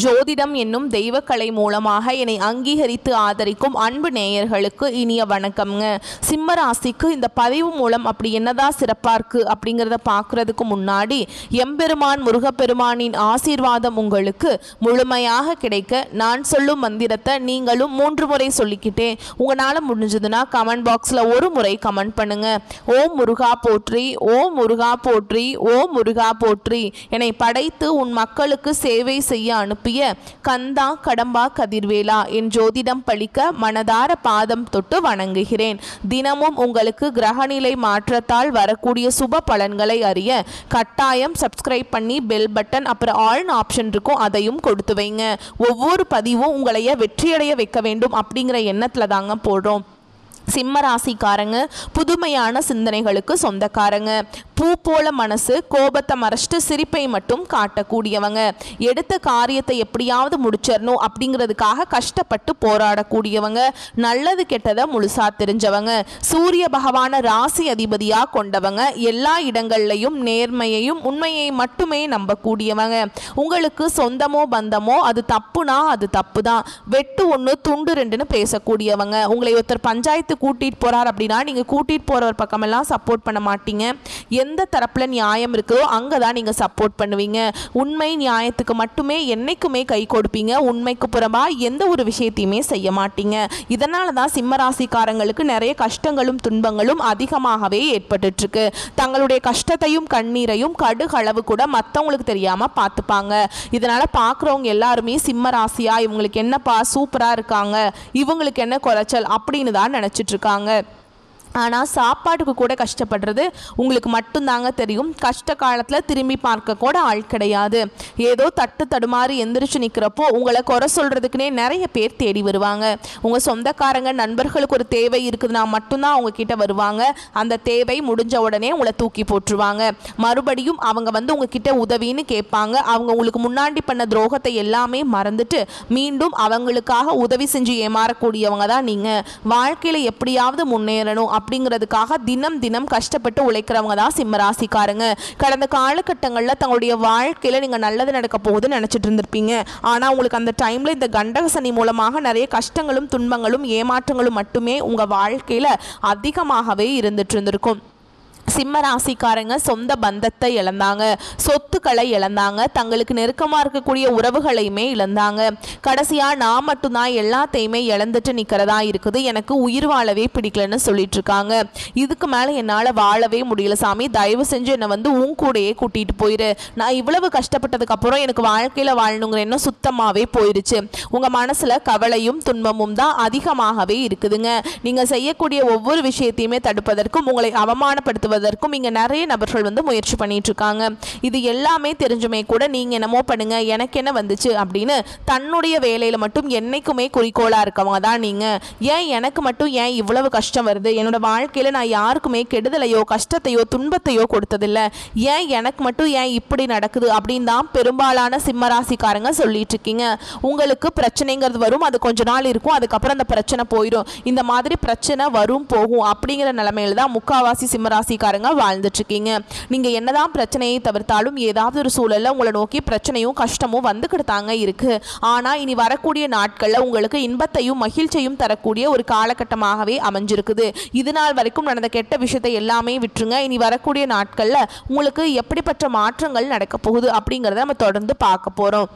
ஜோதிடம் என்னும் தெய்வக்கலை மூலமாக என்னை அங்கீகரித்து ஆதரிக்கும் அன்பு நேயர்களுக்கு இனிய வணக்கம்ங்க. சிம்ம ராசிக்கு இந்த பதிவு மூலம் அப்படி என்னதான் சிறப்பாக இருக்குது அப்படிங்கிறத பார்க்குறதுக்கு முன்னாடி எம்பெருமான் முருகப்பெருமானின் ஆசீர்வாதம் உங்களுக்கு முழுமையாக கிடைக்க நான் சொல்லும் மந்திரத்தை நீங்களும் 3 முறை சொல்லிக்கிட்டேன். உங்களால் முடிஞ்சதுன்னா கமெண்ட் பாக்ஸில் ஒரு முறை கமெண்ட் பண்ணுங்க. ஓம் முருகா போற்றி, ஓம் முருகா போற்றி, ஓம் முருகா போற்றி. என்னை படைத்து உன் மக்களுக்கு சேவை செய்ய அனுப்பிய கந்தா கடம்பா கதிர்வேலா என் ஜோதிடம் பழிக்க மனதார பாதம் தொட்டு வணங்குகிறேன். தினமும் உங்களுக்கு கிரகநிலை மாற்றத்தால் வரக்கூடிய சுப பலன்களை அறிய கட்டாயம் சப்ஸ்கிரைப் பண்ணி பெல் பட்டன் அப்புறம் ஆல் ஆப்ஷன் இருக்கும், அதையும் கொடுத்து வைங்க. ஒவ்வொரு பதிவும் உங்களைய வெற்றியடைய வைக்க வேண்டும் அப்படிங்கிற எண்ணத்தில் தாங்க போடுறோம். சிம்ம ராசிக்காரங்க புதுமையான சிந்தனைகளுக்கு சொந்தக்காரங்க. பூ போல மனசு, கோபத்தை மறைச்சிட்டு சிரிப்பை மட்டும் காட்டக்கூடியவங்க. எடுத்த காரியத்தை எப்படியாவது முடிச்சிடணும் அப்படிங்கிறதுக்காக கஷ்டப்பட்டு போராடக்கூடியவங்க. நல்லது கெட்டதை முழுசா தெரிஞ்சவங்க. சூரிய பகவான ராசி அதிபதியா கொண்டவங்க. எல்லா இடங்கள்லையும் நேர்மையையும் உண்மையை மட்டுமே நம்பக்கூடியவங்க. உங்களுக்கு சொந்தமோ பந்தமோ அது தப்புனா அது தப்பு தான், வெட்டு 1 துண்டு 2ன்னு பேசக்கூடியவங்க. உங்களை ஒருத்தர் பஞ்சாயத்து கூட்டிட்டு போறார் அப்படின்னா நீங்க கூட்டிட்டு போறவர் பக்கமெல்லாம் சப்போர்ட் பண்ண மாட்டீங்க. எந்த தரப்புல நியாயம் இருக்கோ அங்கதான் நீங்க சப்போர்ட் பண்ணுவீங்க. உண்மை நியாயத்துக்கு மட்டுமே என்னைக்குமே கை கொடுப்பீங்க. உண்மைக்கு புறம்பா எந்த ஒரு விஷயத்தையுமே செய்ய மாட்டீங்க. இதனால தான் சிம்ம ராசிக்காரங்களுக்கு நிறைய கஷ்டங்களும் துன்பங்களும் அதிகமாகவே ஏற்பட்டு இருக்கு. தங்களுடைய கஷ்டத்தையும் கண்ணீரையும் கடுகளவு கூட மற்றவங்களுக்கு தெரியாம பார்த்துப்பாங்க. இதனால பார்க்குறவங்க எல்லாருமே சிம்ம ராசியா இவங்களுக்கு என்னப்பா சூப்பரா இருக்காங்க, இவங்களுக்கு என்ன குறைச்சல் அப்படின்னு தான் நினைச்சிட்டு இருக்காங்க. ஆனால் சாப்பாட்டுக்கு கூட கஷ்டப்படுறது உங்களுக்கு மட்டும்தாங்க தெரியும். கஷ்ட காலத்தில் திரும்பி பார்க்க கூட ஆள் கிடையாது. ஏதோ தட்டு தடுமாறி எந்திரிச்சு நிற்கிறப்போ உங்களை குறை சொல்கிறதுக்குனே நிறைய பேர் தேடி வருவாங்க. உங்கள் சொந்தக்காரங்க நண்பர்களுக்கு ஒரு தேவை இருக்குதுன்னா மட்டும்தான் அவங்க கிட்ட வருவாங்க. அந்த தேவை முடிஞ்ச உடனே உங்களை தூக்கி போட்டுருவாங்க. மறுபடியும் அவங்க வந்து உங்ககிட்ட உதவின்னு கேட்பாங்க. அவங்க உங்களுக்கு முன்னாடி பண்ண துரோகத்தை எல்லாமே மறந்துட்டு மீண்டும் அவங்களுக்காக உதவி செஞ்சு ஏமாறக்கூடியவங்க தான் நீங்கள். வாழ்க்கையில் எப்படியாவது முன்னேறணும் அப்படிங்கிறதுக்காக தினம் தினம் கஷ்டப்பட்டு உழைக்கிறவங்க தான் சிம்ம ராசிக்காரங்க. கடந்த காலகட்டங்களில் தங்களுடைய வாழ்க்கையில் நீங்கள் நல்லது நடக்க போகுதுன்னு நினச்சிட்டு இருந்திருப்பீங்க. ஆனால் உங்களுக்கு அந்த டைமில் இந்த கண்டக சனி மூலமாக நிறைய கஷ்டங்களும் துன்பங்களும் ஏமாற்றங்களும் மட்டுமே உங்கள் வாழ்க்கையில் அதிகமாகவே இருந்துட்டு இருந்திருக்கும். சிம்ம ராசிக்காரங்க சொந்த பந்தத்தை இழந்தாங்க, சொத்துக்களை இழந்தாங்க, தங்களுக்கு நெருக்கமாக இருக்கக்கூடிய உறவுகளையுமே இழந்தாங்க. கடைசியாக நான் மட்டும்தான் எல்லாத்தையுமே இழந்துட்டு நிற்கிறதா இருக்குது, எனக்கு உயிர் வாழவே பிடிக்கலன்னு சொல்லிட்டு இருக்காங்க. இதுக்கு மேலே என்னால் வாழவே முடியல சாமி, தயவு செஞ்சு என்னை வந்து உன் கூடையே கூட்டிகிட்டு போயிரு. நான் இவ்வளவு கஷ்டப்பட்டதுக்கப்புறம் எனக்கு வாழ்க்கையில் வாழணுங்கிற எண்ணம் சுத்தமாகவே போயிடுச்சு. உங்கள் மனசில் கவலையும் துன்பமும் தான் அதிகமாகவே இருக்குதுங்க. நீங்கள் செய்யக்கூடிய ஒவ்வொரு விஷயத்தையுமே தடுப்பதற்கும் உங்களை அவமானப்படுத்துவது இங்க நிறைய நபர்கள் வந்து முயற்சி பண்ணிட்டு இருக்காங்க. இது எல்லாமே தெரிஞ்சுமே கூட நீங்க என்னமோ பண்ணுங்க எனக்கு என்ன வந்துச்சு அப்படின்னு தன்னுடைய வேலையில மட்டும் என்னைக்குமே குறிக்கோளா இருக்கவங்க தான் நீங்க. ஏன் எனக்கு மட்டும் ஏன் இவ்வளவு கஷ்டம் வருது, என்னோட வாழ்க்கையில நான் யாருக்குமே கெடுதலையோ கஷ்டத்தையோ துன்பத்தையோ கொடுத்ததில்லை, ஏன் எனக்கு மட்டும் ஏன் இப்படி நடக்குது அப்படின்னு தான் பெரும்பாலான சிம்மராசிக்காரங்க சொல்லிட்டு இருக்கீங்க. உங்களுக்கு பிரச்சனைங்கிறது வரும், அது கொஞ்ச நாள் இருக்கும், அதுக்கப்புறம் அந்த பிரச்சனை போயிடும். இந்த மாதிரி பிரச்சனை வரும் போகும் அப்படிங்கிற நிலைமையில தான் முக்காவாசி சிம்மராசிக்காரங்க வாழ்ந்துட்டு இருக்கீங்க. நீங்க என்னதான் பிரச்சனையை தவிர்த்தாலும் ஏதாவது ஒரு சூழல்ல உங்களை நோக்கி பிரச்சனையும் கஷ்டமும் வந்துக்கிட்டு தாங்க இருக்கு. ஆனா இனி வரக்கூடிய நாட்கள்ல உங்களுக்கு இன்பத்தையும் மகிழ்ச்சியும் தரக்கூடிய ஒரு காலகட்டமாகவே அமைஞ்சிருக்குது. இது நாள் வரைக்கும் நடந்த கெட்ட விஷயத்தை எல்லாமே விட்டுருங்க. இனி வரக்கூடிய நாட்கள்ல உங்களுக்கு எப்படிப்பட்ட மாற்றங்கள் நடக்க போகுது அப்படிங்கிறத நம்ம தொடர்ந்து பார்க்க போறோம்.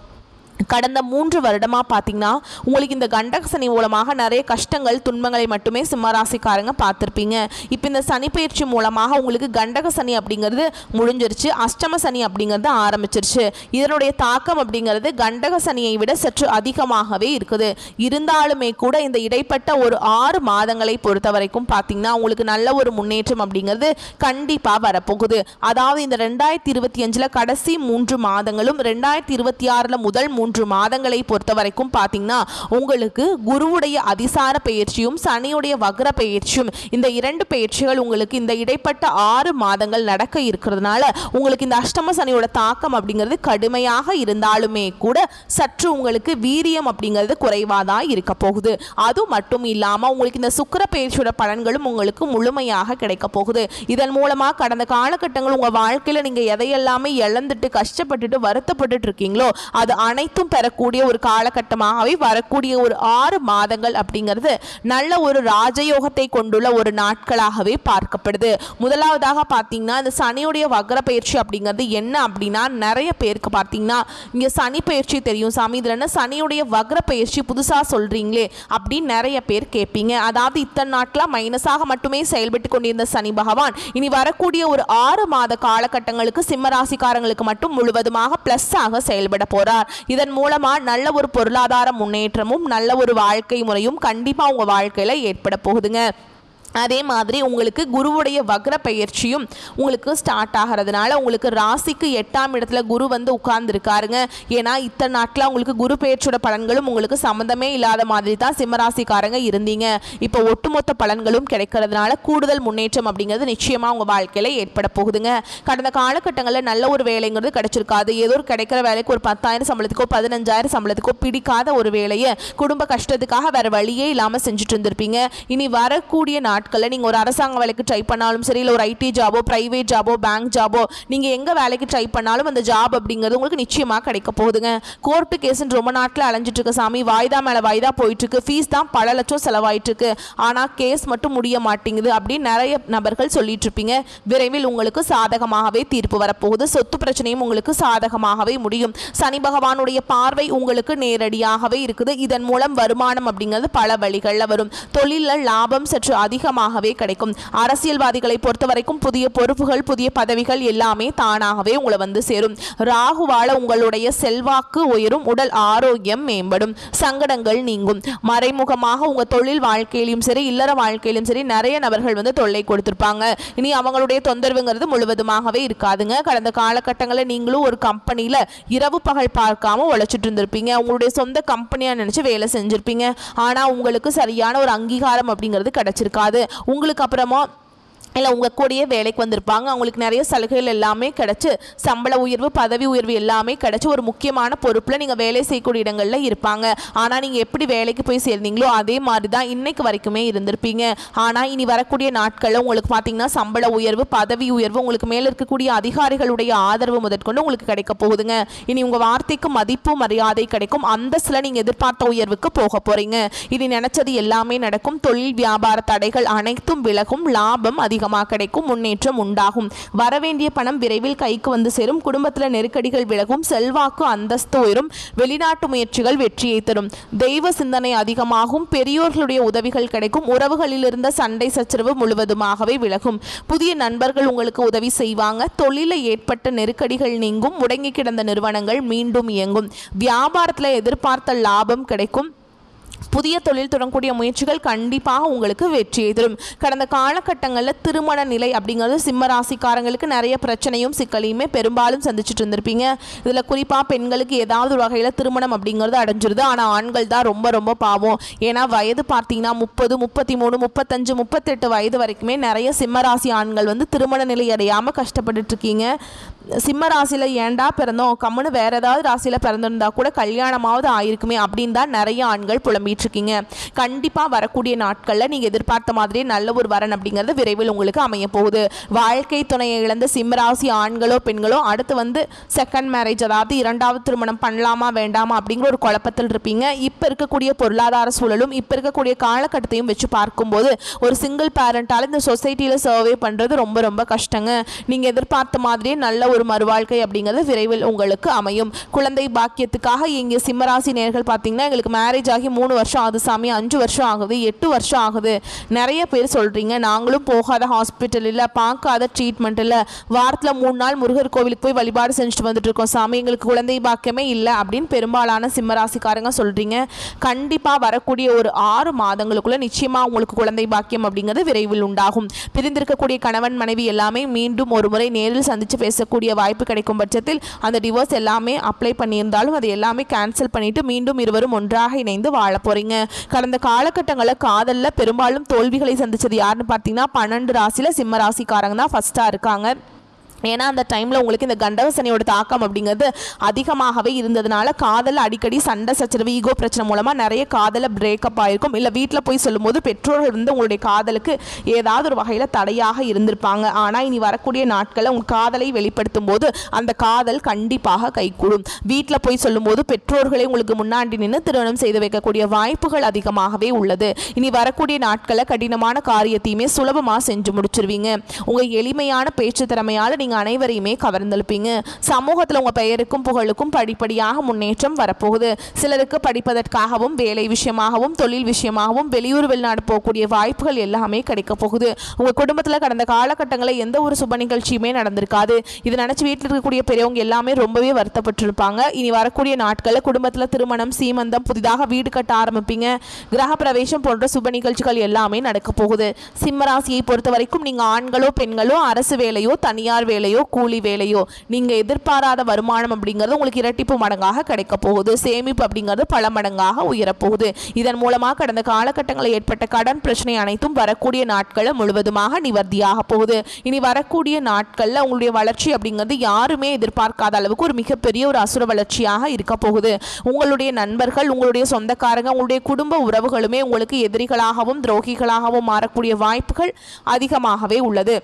கடந்த 3 வருடமாக பார்த்தீங்கன்னா உங்களுக்கு இந்த கண்டக சனி மூலமாக நிறைய கஷ்டங்கள் துன்பங்களை மட்டுமே சிம்மராசிக்காரங்க பார்த்துருப்பீங்க. இப்போ இந்த சனி பயிற்சி மூலமாக உங்களுக்கு கண்டக சனி அப்படிங்கிறது முடிஞ்சிருச்சு, அஷ்டம சனி அப்படிங்கிறது ஆரம்பிச்சிருச்சு. இதனுடைய தாக்கம் அப்படிங்கிறது கண்டக சனியை விட சற்று அதிகமாகவே இருக்குது. இருந்தாலுமே கூட இந்த இடைப்பட்ட ஒரு 6 மாதங்களை பொறுத்த வரைக்கும் பார்த்தீங்கன்னா உங்களுக்கு நல்ல ஒரு முன்னேற்றம் அப்படிங்கிறது கண்டிப்பாக வரப்போகுது. அதாவது இந்த 2025 கடைசி 3 மாதங்களும் 2026 முதல் 3 மாதங்களை பொறுத்த வரைக்கும் பார்த்தீங்கன்னா உங்களுக்கு குருவுடைய அதிசார பயிற்சியும் சனியுடைய வக்ர பயிற்சியும் இந்த 2 பயிற்சிகள் உங்களுக்கு இந்த இடைப்பட்ட 6 மாதங்கள் நடக்க இருக்கிறதுனால உங்களுக்கு இந்த அஷ்டம சனியோட தாக்கம் அப்படிங்கிறது கடுமையாக இருந்தாலுமே கூட சற்று உங்களுக்கு வீரியம் அப்படிங்கிறது குறைவாதான் இருக்க போகுது. அது மட்டும் இல்லாமல் உங்களுக்கு இந்த சுக்கிர பயிற்சியோட பலன்களும் உங்களுக்கு முழுமையாக கிடைக்க போகுது. இதன் மூலமாக கடந்த காலகட்டங்கள் உங்கள் வாழ்க்கையில் நீங்கள் எதையெல்லாமே இழந்துட்டு கஷ்டப்பட்டுட்டு வருத்தப்பட்டு இருக்கீங்களோ அது அனைத்தும் அனைத்தும் பெறக்கூடிய ஒரு காலகட்டமாகவே வரக்கூடிய ஒரு 6 மாதங்கள் அப்படிங்கிறது நல்ல ஒரு ராஜயோகத்தை கொண்டுள்ள ஒரு நாட்களாகவே பார்க்கப்படுது. முதலாவதாக பார்த்தீங்கன்னா இந்த சனியுடைய வக்ர பயிற்சி அப்படிங்கிறது என்ன அப்படின்னா, நிறைய பேருக்கு பார்த்தீங்கன்னா இங்கே சனி பயிற்சி தெரியும் சாமி, இதில் என்ன சனியுடைய வக்ர பயிற்சி புதுசாக சொல்கிறீங்களே அப்படின்னு நிறைய பேர் கேட்பீங்க. அதாவது இத்தனை நாட்களாக மைனஸாக மட்டுமே செயல்பட்டு கொண்டிருந்த சனி பகவான் இனி வரக்கூடிய ஒரு 6 மாத காலகட்டங்களுக்கு சிம்மராசிக்காரங்களுக்கு மட்டும் முழுவதுமாக பிளஸ்ஸாக செயல்பட போறார். இதன் மூலமா நல்ல ஒரு பொருளாதார முன்னேற்றமும் நல்ல ஒரு வாழ்க்கை முறையும் கண்டிப்பா உங்க வாழ்க்கையில ஏற்பட போகுதுங்க. அதே மாதிரி உங்களுக்கு குருவுடைய வக்ர பயிற்சியும் உங்களுக்கு ஸ்டார்ட் ஆகிறதுனால உங்களுக்கு ராசிக்கு 8ஆம் இடத்துல குரு வந்து உட்கார்ந்துருக்காருங்க. ஏன்னா இத்தனை நாட்களாக உங்களுக்கு குரு பயிற்சியோட பலன்களும் உங்களுக்கு சம்மந்தமே இல்லாத மாதிரி தான் சிம்மராசிக்காரங்க இருந்தீங்க. இப்போ ஒட்டுமொத்த பலன்களும் கிடைக்கிறதுனால கூடுதல் முன்னேற்றம் அப்படிங்கிறது நிச்சயமாக உங்கள் வாழ்க்கையில் ஏற்பட போகுதுங்க. கடந்த காலகட்டங்களில் நல்ல ஒரு வேலைங்கிறது கிடைச்சிருக்காது. ஏதோ ஒரு கிடைக்கிற வேலைக்கு ஒரு 10,000 சம்பளத்துக்கோ 15,000 சம்பளத்துக்கோ பிடிக்காத ஒரு வேலையை குடும்ப கஷ்டத்துக்காக வேறு வழியே இல்லாமல் செஞ்சுட்டு இருந்திருப்பீங்க. இனி வரக்கூடிய நீங்கள் ஒரு அரசாங்க வேலைக்கு ட்ரை பண்ணாலும் சரி, இல்லை ஒரு ஐடி ஜாபோ, பிரைவேட் ஜாபோ, பேங்க் ஜாபோ, நீங்கள் எங்கே வேலைக்கு ட்ரை பண்ணாலும் அந்த ஜாப் அப்படிங்கிறது உங்களுக்கு நிச்சயமாக கிடைக்க போகுதுங்க. கோர்ட்டு கேஸ்ன்னு ரொம்ப நாட்டில் அலைஞ்சிட்டு இருக்கு சாமி, வாய்தா மேலே வாய்தா போயிட்டு இருக்கு, ஃபீஸ் தான் பல லட்சம் செலவாயிட்டு இருக்கு, ஆனால் கேஸ் மட்டும் முடிய மாட்டேங்குது அப்படின்னு நிறைய நபர்கள் சொல்லிட்டு இருப்பீங்க. விரைவில் உங்களுக்கு சாதகமாகவே தீர்ப்பு வரப்போகுது. சொத்து பிரச்சனையும் உங்களுக்கு சாதகமாகவே முடியும். சனி பகவானுடைய பார்வை உங்களுக்கு நேரடியாகவே இருக்குது. இதன் மூலம் வருமானம் அப்படிங்கிறது பல வழிகளில் வரும். தொழிலில் லாபம் சற்று அதிகமாகவே கிடைக்கும். அரசியல்வாதிகளை பொறுத்த வரைக்கும் புதிய பொறுப்புகள், புதிய பதவிகள் எல்லாமே தானாகவே உங்களை வந்து சேரும். ராகுவால உங்களுடைய செல்வாக்கு உயரும், உடல் ஆரோக்கியம் மேம்படும், சங்கடங்கள் நீங்கும். மறைமுகமாக உங்க தொழில் வாழ்க்கையிலும் சரி, இல்லற வாழ்க்கையிலும் சரி நிறைய நபர்கள் வந்து தொல்லை கொடுத்திருப்பாங்க. இனி அவங்களுடைய தொந்தரவுங்கிறது முழுவதுமாகவே இருக்காதுங்க. கடந்த காலகட்டங்களில் நீங்களும் ஒரு கம்பெனியில இரவு பகல் பார்க்காம உழைச்சிட்டு இருந்திருப்பீங்க. உங்களுடைய சொந்த கம்பெனியா நினைச்சு வேலை செஞ்சிருப்பீங்க. ஆனா உங்களுக்கு சரியான ஒரு அங்கீகாரம் அப்படிங்கிறது கிடைச்சிருக்காது. உங்களுக்கு அப்புறமா இல்லை உங்கள் கூடயே வேலைக்கு வந்திருப்பாங்க. அவங்களுக்கு நிறைய சலுகைகள் எல்லாமே கிடச்சி, சம்பள உயர்வு, பதவி உயர்வு எல்லாமே கிடச்சி ஒரு முக்கியமான பொறுப்பில் நீங்கள் வேலை செய்யக்கூடிய இடங்களில் இருப்பாங்க. ஆனால் நீங்கள் எப்படி வேலைக்கு போய் சேர்ந்தீங்களோ அதே மாதிரி தான் இன்னைக்கு வரைக்குமே இருந்திருப்பீங்க. ஆனால் இனி வரக்கூடிய நாட்களில் உங்களுக்கு பார்த்தீங்கன்னா சம்பள உயர்வு, பதவி உயர்வு, உங்களுக்கு மேலே இருக்கக்கூடிய அதிகாரிகளுடைய ஆதரவு முதற்கொண்டு உங்களுக்கு கிடைக்க போகுதுங்க. இனி உங்கள் வார்த்தைக்கு மதிப்பு மரியாதை கிடைக்கும். அந்தஸ்தில் நீங்கள் எதிர்பார்த்த உயர்வுக்கு போக போகிறீங்க. இனி நினச்சது எல்லாமே நடக்கும். தொழில் வியாபார தடைகள் அனைத்தும் விலகும். லாபம் அதிகமாக கிடைக்கும். முன்னேற்றம் உண்டாகும். வரவேண்டிய பணம் விரைவில் கைக்கு வந்து சேரும். குடும்பத்தில் நெருக்கடிகள் விலகும். செல்வாக்கு அந்தஸ்து உயரும். வெளிநாட்டு முயற்சிகள் வெற்றியை தரும். தெய்வ சிந்தனை அதிகமாகும். பெரியோர்களுடைய உதவிகள் கிடைக்கும். உறவுகளில் இருந்த சண்டை சச்சரவு முழுவதுமாகவே விலகும். புதிய நண்பர்கள் உங்களுக்கு உதவி செய்வாங்க. தொழிலில் ஏற்பட்ட நெருக்கடிகள் நீங்கும். முடங்கி கிடந்த நிறுவனங்கள் மீண்டும் இயங்கும். வியாபாரத்தில் எதிர்பார்த்த லாபம் கிடைக்கும். புதிய தொழில் தொடங்கக்கூடிய முயற்சிகள் கண்டிப்பாக உங்களுக்கு வெற்றியை தரும். கடந்த காலகட்டங்களில் திருமண நிலை அப்படிங்கிறது சிம்ம ராசிக்காரங்களுக்கு நிறைய பிரச்சனையும் சிக்கலையுமே பெரும்பாலும் சந்திச்சுட்டு இருந்திருப்பீங்க. இதில் குறிப்பாக பெண்களுக்கு ஏதாவது ஒரு வகையில் திருமணம் அப்படிங்கிறது அடைஞ்சிருது. ஆனால் ஆண்கள் தான் ரொம்ப ரொம்ப பாவம். ஏன்னா வயது பார்த்தீங்கன்னா 30, 33, 35, 38 வயது வரைக்குமே நிறைய சிம்ம ராசி ஆண்கள் வந்து திருமண நிலை அடையாமல் கஷ்டப்பட்டுட்டு இருக்கீங்க. சிம்ம ராசியில் ஏண்டா பிறந்தோம், கம்முன்னு வேற ஏதாவது ராசியில் பிறந்திருந்தா கூட கல்யாணமாவது ஆயிருக்குமே அப்படின்னு தான் நிறைய ஆண்கள் புலம்பிட்டு இருக்கீங்க. கண்டிப்பாக வரக்கூடிய நாட்களில் நீங்கள் எதிர்பார்த்த மாதிரியே நல்ல ஒரு வரன் அப்படிங்கிறது விரைவில் உங்களுக்கு அமைய போகுது. வாழ்க்கை துணையை இழந்த சிம்மராசி ஆண்களோ பெண்களோ அடுத்து வந்து செகண்ட் மேரேஜ், அதாவது 2வது திருமணம் பண்ணலாமா வேண்டாமா அப்படிங்கிற ஒரு குழப்பத்தில் இருப்பீங்க. இப்போ இருக்கக்கூடிய பொருளாதார சூழலும் இப்போ இருக்கக்கூடிய காலகட்டத்தையும் வச்சு பார்க்கும்போது ஒரு சிங்கிள் பேரண்டால் இந்த சொசைட்டியில் சர்வே பண்ணுறது ரொம்ப ரொம்ப கஷ்டங்க. நீங்கள் எதிர்பார்த்த மாதிரியே நல்ல ஒரு மறுவாழ்க்கை அப்படிங்கிறது விரைவில் உங்களுக்கு அமையும். குழந்தை பாக்கியத்துக்காக இங்கே சிம்மராசி நேயர்கள் பார்த்தீங்கன்னா எங்களுக்கு மேரேஜ் ஆகி 3 வருஷம் ஆகுது சாமி, 5 வருஷம் ஆகுது, 8 வருஷம் ஆகுது, நிறைய பேர் சொல்கிறீங்க. நாங்களும் போகாத ஹாஸ்பிட்டல் இல்லை, பார்க்காத ட்ரீட்மெண்ட் இல்லை, வாரத்தில் 3 நாள் முருகர் கோவிலுக்கு போய் வழிபாடு செஞ்சுட்டு வந்துட்டு இருக்கோம் சாமி, எங்களுக்கு குழந்தை பாக்கியமே இல்லை அப்படின்னு பெரும்பாலான சிம்மராசிக்காரங்க சொல்கிறீங்க. கண்டிப்பாக வரக்கூடிய ஒரு 6 மாதங்களுக்குள்ள நிச்சயமாக உங்களுக்கு குழந்தை பாக்கியம் அப்படிங்கிறது விரைவில் உண்டாகும். பிரிந்திருக்கக்கூடிய கணவன் மனைவி எல்லாமே மீண்டும் ஒரு முறை நேரில் சந்தித்து பேசக்கூடிய வாய்ப்பு கிடைக்கும் பட்சத்தில் அந்த டிவோர்ஸ் எல்லாமே அப்ளை பண்ணியிருந்தாலும் அதை எல்லாமே கேன்சல் பண்ணிட்டு மீண்டும் இருவரும் ஒன்றாக இணைந்து வாழ போறீங்க. கடந்த காலகட்டங்களில் காதலில் பெரும்பாலும் தோல்விகளை சந்திச்சது யாருன்னு பார்த்தீங்கன்னா 12 ராசியில் சிம்ம ராசிக்காரங்க தான் ஃபர்ஸ்டா இருக்காங்க. ஏன்னா அந்த டைமில் உங்களுக்கு இந்த கண்டக சனியோட தாக்கம் அப்படிங்கிறது அதிகமாகவே இருந்ததுனால காதலில் அடிக்கடி சண்டை சச்சரவு ஈகோ பிரச்சனை மூலமாக நிறைய காதலில் பிரேக்கப் ஆகிருக்கும். இல்லை வீட்டில் போய் சொல்லும்போது பெற்றோர்கள் வந்து உங்களுடைய காதலுக்கு ஏதாவது ஒரு வகையில் தடையாக இருந்திருப்பாங்க. ஆனால் இனி வரக்கூடிய நாட்களில் உங்கள் காதலை வெளிப்படுத்தும் போது அந்த காதல் கண்டிப்பாக கைகூடும். வீட்டில் போய் சொல்லும்போது பெற்றோர்களே உங்களுக்கு முன்னாடி நின்று திருமணம் செய்து வைக்கக்கூடிய வாய்ப்புகள் அதிகமாகவே உள்ளது. இனி வரக்கூடிய நாட்களில் கடினமான காரியத்தையுமே சுலபமாக செஞ்சு முடிச்சிருவீங்க. உங்கள் எளிமையான பேச்சு திறமையால் நீங்கள் அனைவரையுமே கவர்ந்தெழுப்பீங்க. சமூகத்தில் உங்கள் பெயருக்கும் புகழுக்கும் படிப்படியாக முன்னேற்றம் வரப்போகுது. சிலருக்கு படிப்பதற்காகவும் வேலை விஷயமாகவும் தொழில் விஷயமாகவும் வெளியூர் வெளிநாடு போகக்கூடிய வாய்ப்புகள் எல்லாமே கிடைக்க போகுது. உங்கள் குடும்பத்தில் கடந்த காலகட்டங்களில் எந்த ஒரு சுப நிகழ்ச்சியுமே நடந்திருக்காது. இதை நினச்சி வீட்டில் இருக்கக்கூடிய பெரியவங்க எல்லாமே ரொம்பவே வருத்தப்பட்டிருப்பாங்க. இனி வரக்கூடிய நாட்களில் குடும்பத்தில் திருமணம் சீமந்தம் புதிதாக வீடு கட்ட ஆரம்பிப்பீங்க. கிரக பிரவேசம் போன்ற சுப நிகழ்ச்சிகள் எல்லாமே நடக்க போகுது. சிம்மராசியை பொறுத்த வரைக்கும் நீங்கள் ஆண்களோ பெண்களோ அரசு வேலையோ தனியார் வேலையோ கூலி வேலையோ நீங்க எதிர்பாராத வருமானம் அப்படிங்கிறது உங்களுக்கு இரட்டிப்பு மடங்காக கிடைக்க போகுது. சேமிப்பு அப்படிங்கிறது பல மடங்காக உயரப்போகுது. இதன் மூலமாக கடந்த காலகட்டங்களில் ஏற்பட்ட கடன் பிரச்சனை அனைத்தும் வரக்கூடிய நாட்களில் முழுவதுமாக நிவர்த்தியாக போகுது. இனி வரக்கூடிய நாட்களில் உங்களுடைய வளர்ச்சி அப்படிங்கிறது யாருமே எதிர்பார்க்காத அளவுக்கு ஒரு மிகப்பெரிய ஒரு அசுர வளர்ச்சியாக இருக்க போகுது. உங்களுடைய நண்பர்கள் உங்களுடைய சொந்தக்காரங்க உங்களுடைய குடும்ப உறவுகளுமே உங்களுக்கு எதிரிகளாகவும் துரோகிகளாகவும் மாறக்கூடிய வாய்ப்புகள் அதிகமாகவே உள்ளது.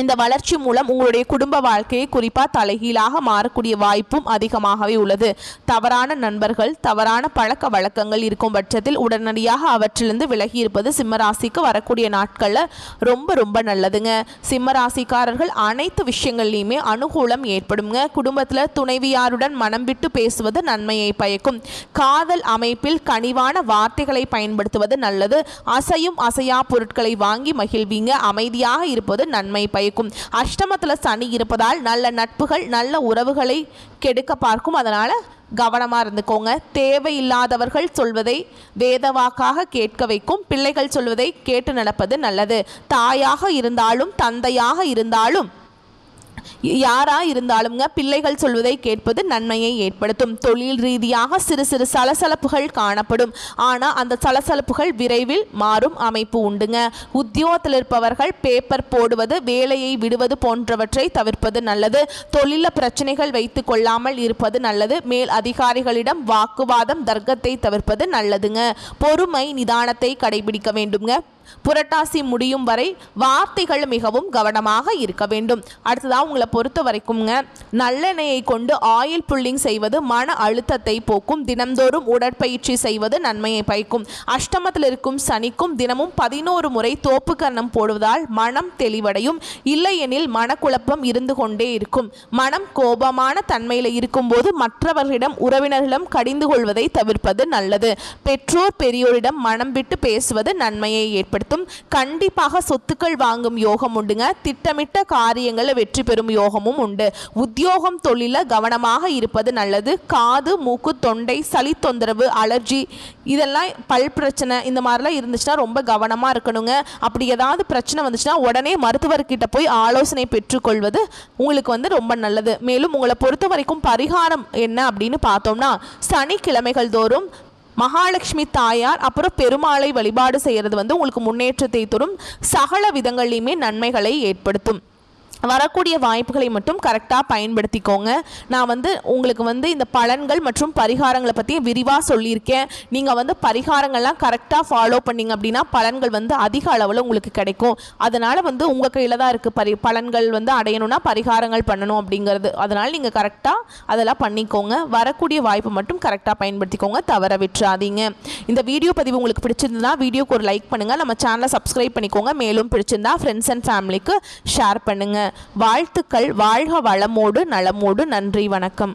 இந்த வளர்ச்சி மூலம் உங்களுடைய குடும்ப வாழ்க்கையை குறிப்பாக தலைகீழாக மாறக்கூடிய வாய்ப்பும் அதிகமாகவே உள்ளது. தவறான நண்பர்கள் தவறான பழக்க வழக்கங்கள் இருக்கும் பட்சத்தில் உடனடியாக அவற்றிலிருந்து விலகி இருப்பது சிம்மராசிக்கு வரக்கூடிய நாட்களில் ரொம்ப ரொம்ப நல்லதுங்க. சிம்மராசிக்காரர்கள் அனைத்து விஷயங்கள்லையுமே அனுகூலம் ஏற்படுங்க. குடும்பத்தில் துணைவியாருடன் மனம் விட்டு பேசுவது நன்மையை பயக்கும். காதல் அமைப்பில் கனிவான வார்த்தைகளை பயன்படுத்துவது நல்லது. அசையும் அசையா பொருட்களை வாங்கி மகிழ்வீங்க. அமைதியாக இருப்பது நன்மை பயக்கும். அஷ்டமத்தில் சனி இருப்பதால் நல்ல நட்புகள் நல்ல உறவுகளை கெடுக்க பார்க்கும். அதனால கவனமா இருந்துக்கோங்க. தேவையில்லாதவர்கள் சொல்வதை வேதவாக்காக கேட்க வைக்கும். பிள்ளைகள் சொல்வதை கேட்டு நடப்பது நல்லது. தாயாக இருந்தாலும் தந்தையாக இருந்தாலும் யாரா இருந்தாலுங்க பிள்ளைகள் சொல்வதை கேட்பது நன்மையை ஏற்படுத்தும். தொழில் ரீதியாக சிறு சிறு சலசலப்புகள் காணப்படும். ஆனால் அந்த சலசலப்புகள் விரைவில் மாறும் அமைப்பு உண்டுங்க. உத்தியோகத்தில் இருப்பவர்கள் பேப்பர் போடுவது வேலையை விடுவது போன்றவற்றை தவிர்ப்பது நல்லது. தொழில பிரச்சனைகள் வைத்து கொள்ளாமல் இருப்பது நல்லது. மேல் அதிகாரிகளிடம் வாக்குவாதம் தர்க்கத்தை தவிர்ப்பது நல்லதுங்க. பொறுமை நிதானத்தை கடைபிடிக்க வேண்டுங்க. புரட்டாசி முடியும் வரை வார்த்தைகள் மிகவும் கவனமாக இருக்க வேண்டும். அடுத்ததாக உங்களை பொறுத்த வரைக்கும்ங்க நல்லெண்ணெயை கொண்டு ஆயில் புல்லிங் செய்வது மன அழுத்தத்தை போக்கும். தினம்தோறும் உடற்பயிற்சி செய்வது நன்மையை பயக்கும். அஷ்டமத்தில் இருக்கும் சனிக்கும் தினமும் 11 முறை தோப்பு கர்ணம் போடுவதால் மனம் தெளிவடையும். இல்லையெனில் மனக்குழப்பம் இருந்து கொண்டே இருக்கும். மனம் கோபமான தன்மையில் இருக்கும்போது மற்றவர்களிடம் உறவினர்களிடம் கடிந்து கொள்வதை தவிர்ப்பது நல்லது. பெற்றோர் பெரியோரிடம் மனம் விட்டு பேசுவது நன்மையை ஏற்படுத்தும். கண்டிப்பாக சொத்துக்கள் வாங்கும் யோகம் உண்டுங்க. திட்டமிட்ட காரியங்களை வெற்றி பெறும் யோகமும் உண்டு. உத்தியோகம் தொழில கவனமாக இருப்பது நல்லது. காது மூக்கு தொண்டை சளி தொந்தரவு அலர்ஜி இதெல்லாம் பல் பிரச்சனை இந்த மாதிரிலாம் இருந்துச்சுன்னா ரொம்ப கவனமாக இருக்கணுங்க. அப்படி ஏதாவது பிரச்சனை வந்துச்சுன்னா உடனே மருத்துவர்கிட்ட போய் ஆலோசனை பெற்றுக்கொள்வது உங்களுக்கு ரொம்ப நல்லது. மேலும் உங்களை பொறுத்த வரைக்கும் பரிகாரம் என்ன அப்படின்னு பார்த்தோம்னா சனிக்கிழமைகள் தோறும் மகாலட்சுமி தாயார் அப்புறம் பெருமாளை வழிபாடு செய்கிறது உங்களுக்கு முன்னேற்றத்தை தரும். சகல விதங்களையுமே நன்மைகளை ஏற்படுத்தும். வரக்கூடிய வாய்ப்புகளை மட்டும் கரெக்டாக பயன்படுத்திக்கோங்க. நான் உங்களுக்கு இந்த பலன்கள் மற்றும் பரிகாரங்களை பற்றி விரிவாக சொல்லியிருக்கேன். நீங்கள் பரிகாரங்கள்லாம் கரெக்டாக ஃபாலோ பண்ணிங்க அப்படின்னா பலன்கள் அதிக அளவில் உங்களுக்கு கிடைக்கும். அதனால் உங்கள் கையில் தான் இருக்குது பலன்கள் அடையணும்னா பரிகாரங்கள் பண்ணணும் அப்படிங்கிறது. அதனால் நீங்கள் கரெக்டாக அதெல்லாம் பண்ணிக்கோங்க. வரக்கூடிய வாய்ப்பை மட்டும் கரெக்டாக பயன்படுத்திக்கோங்க. தவற விட்டுறாதீங்க. இந்த வீடியோ பதிவு உங்களுக்கு பிடிச்சிருந்தா வீடியோக்கு ஒரு லைக் பண்ணுங்கள். நம்ம சேனலை சப்ஸ்கிரைப் பண்ணிக்கோங்க. மேலும் பிடிச்சிருந்தா ஃப்ரெண்ட்ஸ் அண்ட் ஃபேமிலிக்கு ஷேர் பண்ணுங்கள். வாழ்த்துக்கள். வாழ்க வளமோடு நலமோடு. நன்றி. வணக்கம்.